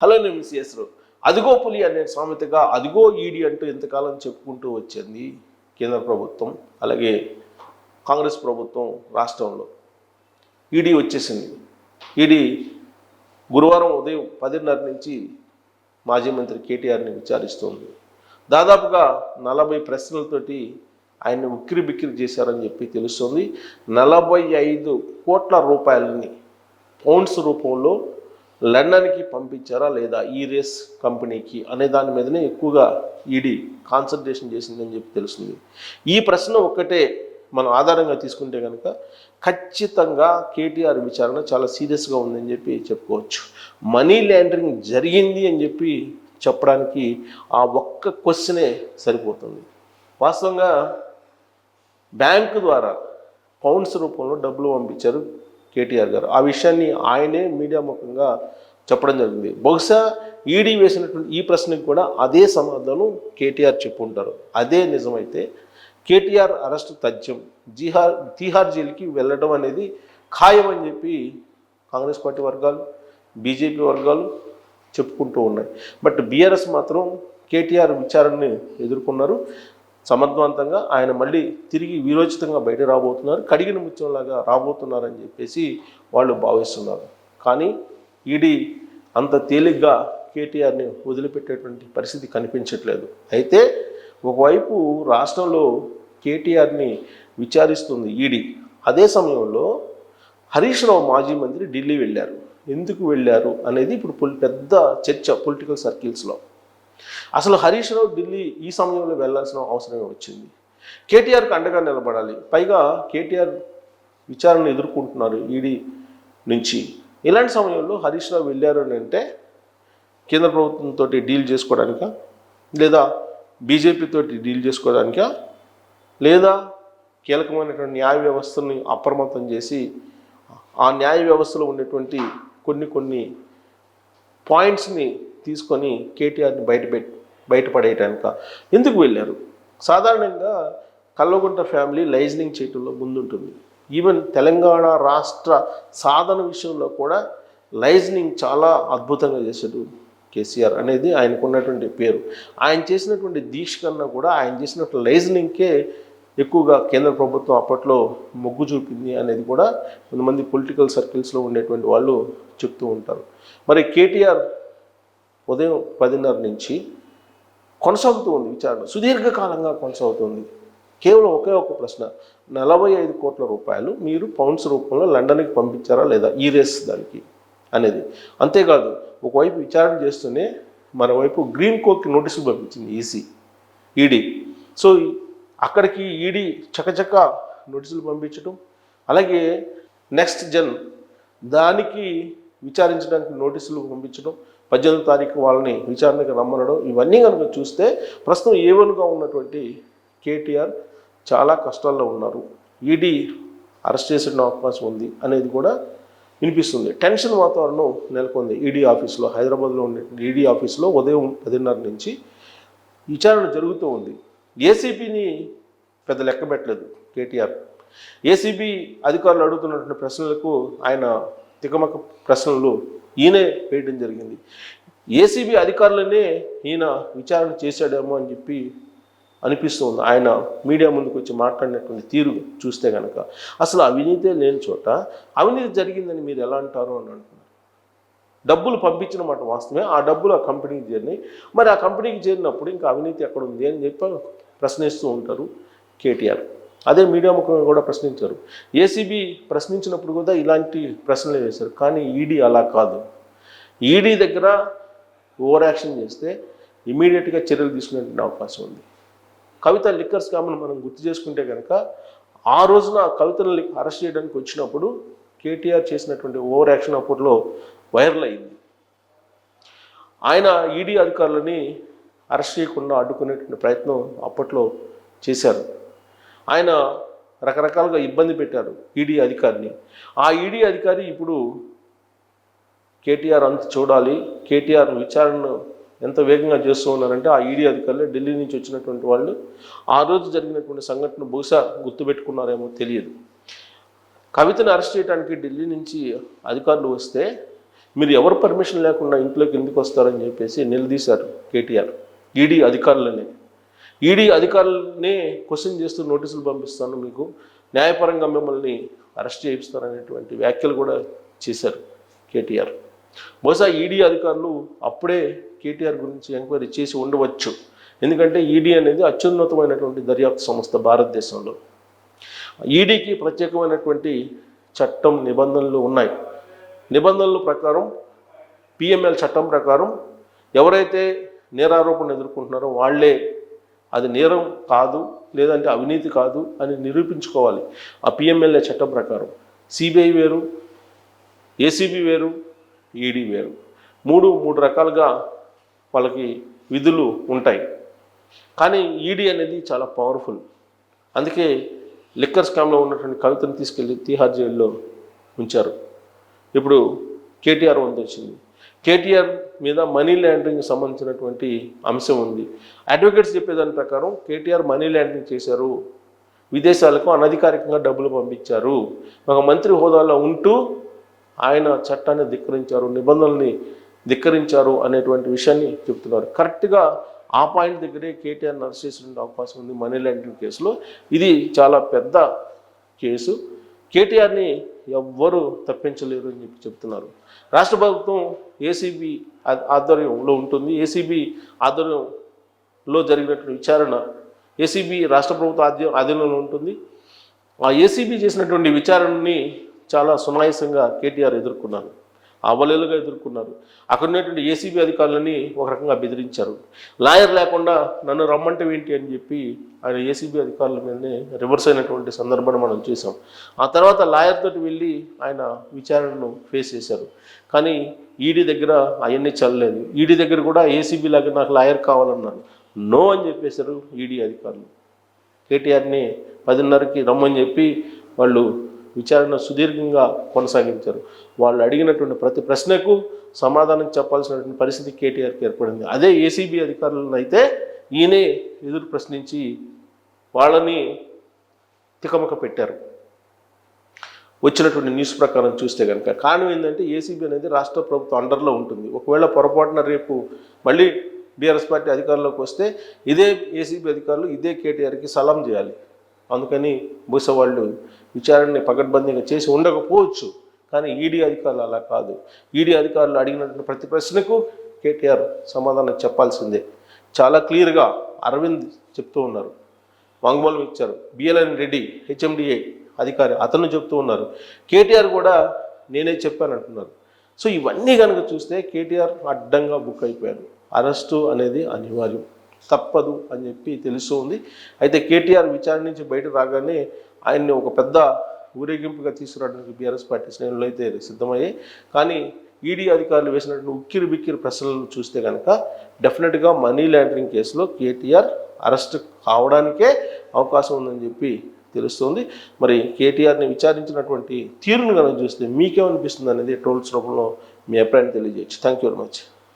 Hello నేను సిఎస్రు అదిగో పులి అనే సామెతగా అదిగో ఈడీ అంటూ ఎంతకాలం చెప్పుకుంటూ వచ్చింది కేంద్ర ప్రభుత్వం. అలాగే కాంగ్రెస్ ప్రభుత్వం రాష్ట్రంలో ఈడీ వచ్చేసింది. ఈడీ గురువారం ఉదయం 10:30 నుంచి మాజీ మంత్రి కేటీఆర్ని విచారిస్తోంది. దాదాపుగా 40 ప్రశ్నలతోటి ఆయన్ని ఉక్కిరి బిక్కిరి చేశారని చెప్పి తెలుస్తోంది. 45 కోట్ల రూపాయలని పౌండ్స్ రూపంలో లండన్కి పంపించారా లేదా ఈ రేస్ కంపెనీకి అనే దాని మీదనే ఎక్కువగా ఈడీ కాన్సన్ట్రేషన్ చేసిందని చెప్పి తెలుస్తుంది. ఈ ప్రశ్న ఒక్కటే మనం ఆధారంగా తీసుకుంటే కనుక ఖచ్చితంగా కేటీఆర్ విచారణ చాలా సీరియస్గా ఉందని చెప్పి చెప్పుకోవచ్చు. మనీ లాండరింగ్ జరిగింది అని చెప్పి చెప్పడానికి ఆ ఒక్క క్వశ్చనే సరిపోతుంది. వాస్తవంగా బ్యాంకు ద్వారా పౌండ్స్ రూపంలో డబ్బులు పంపించారు కేటీఆర్ గారు. ఆ విషయాన్ని ఆయనే మీడియా ముఖంగా చెప్పడం జరిగింది. బహుశా ఈడీ వేసినటువంటి ఈ ప్రశ్నకి కూడా అదే సమాధానం కేటీఆర్ చెప్పుంటారు. అదే నిజమైతే కేటీఆర్ అరెస్టు తథ్యం, తీహార్ జైలుకి వెళ్ళడం అనేది ఖాయం అని చెప్పి కాంగ్రెస్ పార్టీ వర్గాలు, బీజేపీ వర్గాలు చెప్పుకుంటూ ఉన్నాయి. బట్ బీఆర్ఎస్ మాత్రం కేటీఆర్ విచారణని ఎదుర్కొన్నారు. సమర్థవంతంగా ఆయన మళ్ళీ తిరిగి వీరోచితంగా బయట రాబోతున్నారు, కడిగిన ముత్యంలాగా రాబోతున్నారని చెప్పేసి వాళ్ళు భావిస్తున్నారు. కానీ ఈడీ అంత తేలిగ్గా కేటీఆర్ని వదిలిపెట్టేటువంటి పరిస్థితి కనిపించట్లేదు. అయితే ఒకవైపు రాష్ట్రంలో కేటీఆర్ని విచారిస్తుంది ఈడీ. అదే సమయంలో హరీష్ రావు మాజీ మంత్రి ఢిల్లీ వెళ్ళారు. ఎందుకు వెళ్ళారు అనేది ఇప్పుడు పెద్ద చర్చ పొలిటికల్ సర్కిల్స్లో. అసలు హరీష్ రావు ఢిల్లీ ఈ సమయంలో వెళ్లాల్సిన అవసరమే వచ్చింది. కేటీఆర్కి అండగా నిలబడాలి. పైగా కేటీఆర్ విచారణ ఎదుర్కొంటున్నారు ఈడీ నుంచి. ఇలాంటి సమయంలో హరీష్ రావు వెళ్ళారు అని అంటే కేంద్ర ప్రభుత్వంతో డీల్ చేసుకోవడానికా, లేదా బీజేపీతో డీల్ చేసుకోవడానికా, లేదా కీలకమైనటువంటి న్యాయ వ్యవస్థని అప్రమత్తం చేసి ఆ న్యాయ వ్యవస్థలో ఉండేటువంటి కొన్ని పాయింట్స్ని తీసుకొని కేటీఆర్ని బయటపడేయటానిక ఎందుకు వెళ్ళారు? సాధారణంగా కల్వకుంట్ల ఫ్యామిలీ లైజనింగ్ చేయటంలో ముందుంటుంది. ఈవెన్ తెలంగాణ రాష్ట్ర సాధన విషయంలో కూడా లైజనింగ్ చాలా అద్భుతంగా చేశాడు కేసీఆర్ అనేది ఆయనకున్నటువంటి పేరు. ఆయన చేసినటువంటి దీక్ష కన్నా కూడా ఆయన చేసినటువంటి లైజనింగ్కే ఎక్కువగా కేంద్ర ప్రభుత్వం అప్పట్లో మొగ్గు చూపింది అనేది కూడా కొంతమంది పొలిటికల్ సర్కిల్స్లో ఉండేటువంటి వాళ్ళు చెప్తూ ఉంటారు. మరి కేటీఆర్ ఉదయం 10:30 నుంచి కొనసాగుతూ ఉంది విచారణ, సుదీర్ఘకాలంగా కొనసాగుతుంది. కేవలం ఒకే ఒక ప్రశ్న, 45 కోట్ల రూపాయలు మీరు పౌండ్స్ రూపంలో లండన్కి పంపించారా లేదా ఈ రేస్ దానికి అనేది. అంతేకాదు ఒకవైపు విచారణ చేస్తూనే మరోవైపు గ్రీన్ కోర్ట్కి నోటీసులు పంపించింది ఈడీ. సో అక్కడికి ఈడీ చకచక నోటీసులు పంపించడం, అలాగే నెక్స్ట్ జన్ దానికి విచారించడానికి నోటీసులు పంపించడం, 18వ తారీఖు వాళ్ళని విచారణకు రమ్మనడం, ఇవన్నీ కనుక చూస్తే ప్రస్తుతం ఏవన్గా ఉన్నటువంటి కేటీఆర్ చాలా కష్టాల్లో ఉన్నారు. ఈడీ అరెస్ట్ చేసే అవకాశం ఉంది అనేది కూడా వినిపిస్తుంది. టెన్షన్ వాతావరణం నెలకొంది ఈడీ ఆఫీస్లో. హైదరాబాద్లో ఉండే ఈడీ ఆఫీస్లో ఉదయం 10:30 నుంచి విచారణ జరుగుతూ ఉంది. ఏసీబీని పెద్ద లెక్క పెట్టలేదు కేటీఆర్. ఏసీబీ అధికారులు అడుగుతున్నటువంటి ప్రశ్నలకు ఆయన తికమక ప్రశ్నలు ఈయనే వేయడం జరిగింది. ఏసీబీ అధికారులనే ఈయన విచారణ చేశాడేమో అని చెప్పి అనిపిస్తుంది. ఆయన మీడియా ముందుకు వచ్చి మాట్లాడినటువంటి తీరు చూస్తే కనుక అసలు అవినీతే లేని చోట అవినీతి జరిగిందని మీరు ఎలా అంటారు అని అంటున్నారు. డబ్బులు పంపించిన మాట వాస్తవమే, ఆ డబ్బులు ఆ కంపెనీకి చేరినాయి. మరి ఆ కంపెనీకి చేరినప్పుడు ఇంకా అవినీతి ఎక్కడ ఉంది అని చెప్పి ప్రశ్నిస్తూ ఉంటారు కేటీఆర్. అదే మీడియా ముఖంగా కూడా ప్రశ్నించారు. ఏసీబీ ప్రశ్నించినప్పుడు కూడా ఇలాంటి ప్రశ్నలు వేశారు. కానీ ఈడీ అలా కాదు. ఈడీ దగ్గర ఓవర్ యాక్షన్ చేస్తే ఇమీడియట్గా చర్యలు తీసుకునే అవకాశం ఉంది. కవిత లిక్కర్ స్కామ్ను మనం గుర్తు చేసుకుంటే కనుక ఆ రోజున కవితను అరెస్ట్ చేయడానికి వచ్చినప్పుడు కేటీఆర్ చేసినటువంటి ఓవర్ యాక్షన్ అప్పట్లో వైరల్ అయింది. ఆయన ఈడీ అధికారులని అరెస్ట్ చేయకుండా అడ్డుకునేటువంటి ప్రయత్నం అప్పట్లో చేశారు. ఆయన రకరకాలుగా ఇబ్బంది పెట్టారు ఈడీ అధికారిని. ఆ ఈడీ అధికారి ఇప్పుడు కేటీఆర్ అంత చూడాలి, కేటీఆర్ విచారణను ఎంత వేగంగా చేస్తూ ఉన్నారంటే ఆ ఈడీ అధికారులు ఢిల్లీ నుంచి వచ్చినటువంటి వాళ్ళు ఆ రోజు జరిగినటువంటి సంఘటన బహుశా గుర్తుపెట్టుకున్నారేమో తెలియదు. కవితను అరెస్ట్ చేయడానికి ఢిల్లీ నుంచి అధికారులు వస్తే మీరు ఎవరు పర్మిషన్ లేకుండా ఇంట్లోకి ఎందుకు వస్తారని చెప్పేసి నిలదీశారు కేటీఆర్. ఈడీ అధికారులనే క్వశ్చన్ చేస్తూ నోటీసులు పంపిస్తాను, మీకు న్యాయపరంగా మిమ్మల్ని అరెస్ట్ చేయిస్తారనేటువంటి వ్యాఖ్యలు కూడా చేశారు కేటీఆర్. బహుశా ఈడీ అధికారులు అప్పుడే కేటీఆర్ గురించి ఎంక్వైరీ చేసి ఉండవచ్చు. ఎందుకంటే ఈడీ అనేది అత్యున్నతమైనటువంటి దర్యాప్తు సంస్థ భారతదేశంలో. ఈడీకి ప్రత్యేకమైనటువంటి చట్టం నిబంధనలు ఉన్నాయి. నిబంధనల ప్రకారం పిఎంఎల్ చట్టం ప్రకారం ఎవరైతే నేరారోపణ ఎదుర్కొంటున్నారో వాళ్ళే అది నేరం కాదు లేదంటే అవినీతి కాదు అని నిరూపించుకోవాలి. ఆ పిఎంఎల్ఏ చట్టం ప్రకారం సిబిఐ వేరు, ఏసీబీ వేరు, ఈడీ వేరు, మూడు రకాలుగా వాళ్ళకి విధులు ఉంటాయి. కానీ ఈడీ అనేది చాలా పవర్ఫుల్. అందుకే లిక్కర్ స్కామ్లో ఉన్నటువంటి కవితను తీసుకెళ్ళి తీహార్ జైల్లో ఉంచారు. ఇప్పుడు కేటీఆర్ వంతు వచ్చింది. కేటీఆర్ మీద మనీ లాండరింగ్ సంబంధించినటువంటి అంశం ఉంది. అడ్వకేట్స్ చెప్పేదాని ప్రకారం కేటీఆర్ మనీ లాండరింగ్ చేశారు, విదేశాలకు అనధికారికంగా డబ్బులు పంపించారు, ఒక మంత్రి హోదాలో ఉంటూ ఆయన చట్టాన్ని ధిక్కరించారు, నిబంధనల్ని ధిక్కరించారు అనేటువంటి విషయాన్ని చెప్తున్నారు. కరెక్ట్గా ఆ పాయింట్ దగ్గరే కేటీఆర్ని అరెస్ట్ చేసే అవకాశం ఉంది మనీ లాండరింగ్ కేసులో. ఇది చాలా పెద్ద కేసు. కేటీఆర్ని ఎవ్వరూ తప్పించలేరు అని చెప్తున్నారు. రాష్ట్ర ప్రభుత్వం ఏసీబీ ఆధ్వర్యంలో ఉంటుంది. ఏసీబీ ఆధ్వర్యంలో జరిగినటువంటి విచారణ ఏసీబీ రాష్ట్ర ప్రభుత్వ ఆధీనంలో ఉంటుంది. ఆ ఏసీబీ చేసినటువంటి విచారణని చాలా సునాయాసంగా కేటీఆర్ ఎదుర్కొన్నారు, అవలేలుగా ఎదుర్కొన్నారు. అక్కడ ఉన్నటువంటి ఏసీబీ అధికారులని ఒక రకంగా బెదిరించారు. లాయర్ లేకుండా నన్ను రమ్మంటే ఏంటి అని చెప్పి ఆయన ఏసీబీ అధికారుల మీదనే రివర్స్ అయినటువంటి సందర్భాన్ని మనం చూసాం. ఆ తర్వాత లాయర్ తోటి వెళ్ళి ఆయన విచారణను ఫేస్ చేశారు. కానీ ఈడీ దగ్గర అవన్నీ చల్లలేదు. ఈడీ దగ్గర కూడా ఏసీబీ లాగా నాకు లాయర్ కావాలన్నారు. నో అని చెప్పేశారు ఈడీ అధికారులు. కేటీఆర్ని 10:30కి రమ్మని చెప్పి వాళ్ళు విచారణ సుదీర్ఘంగా కొనసాగించారు. వాళ్ళు అడిగినటువంటి ప్రతి ప్రశ్నకు సమాధానం చెప్పాల్సినటువంటి పరిస్థితి కేటీఆర్కి ఏర్పడింది. అదే ఏసీబీ అధికారులను అయితే ఈయనే ఎదురు ప్రశ్నించి వాళ్ళని తికమక పెట్టారు. వచ్చినటువంటి న్యూస్ ప్రకారం చూస్తే కనుక కారణం ఏంటంటే ఏసీబీ అనేది రాష్ట్ర ప్రభుత్వం అండర్లో ఉంటుంది. ఒకవేళ పొరపాటున రేపు మళ్ళీ బీఆర్ఎస్ పార్టీ అధికారంలోకి వస్తే ఇదే ఏసీబీ అధికారులు ఇదే కేటీఆర్కి సలాం చేయాలి. అందుకని బహుశా వాళ్ళు విచారణని పకడ్బందీగా చేసి ఉండకపోవచ్చు. కానీ ఈడీ అధికారులు అలా కాదు. ఈడీ అధికారులు అడిగినటువంటి ప్రతి ప్రశ్నకు కేటీఆర్ సమాధానం చెప్పాల్సిందే. చాలా క్లియర్గా అరవింద్ చెప్తూ ఉన్నారు, వాంగ్మూలం ఇచ్చారు. బిఎల్ఎన్ రెడ్డి హెచ్ఎండిఏ అధికారి అతను చెప్తూ ఉన్నారు. కేటీఆర్ కూడా నేనే చెప్పాను అంటున్నారు. సో ఇవన్నీ కనుక చూస్తే కేటీఆర్ అడ్డంగా బుక్ అయిపోయారు. అరెస్టు అనేది అనివార్యం, తప్పదు అని చెప్పి తెలుస్తూ ఉంది. అయితే కేటీఆర్ విచారణ నుంచి బయట రాగానే ఆయన్ని ఒక పెద్ద ఊరేగింపుగా తీసుకురావడానికి బీఆర్ఎస్ పార్టీ శ్రేణులు అయితే సిద్ధమయ్యాయి. కానీ ఈడీ అధికారులు వేసినటువంటి ఉక్కిరి బిక్కిరి ప్రశ్నలను చూస్తే కనుక డెఫినెట్గా మనీ లాండరింగ్ కేసులో కేటీఆర్ అరెస్ట్ కావడానికే అవకాశం ఉందని చెప్పి తెలుస్తుంది. మరి కేటీఆర్ని విచారించినటువంటి తీరును కనుక చూస్తే మీకేమనిపిస్తుంది అనేది ట్రోల్స్ రూపంలో మీ అభిప్రాయాన్ని తెలియజేయచ్చు. Thank you very much.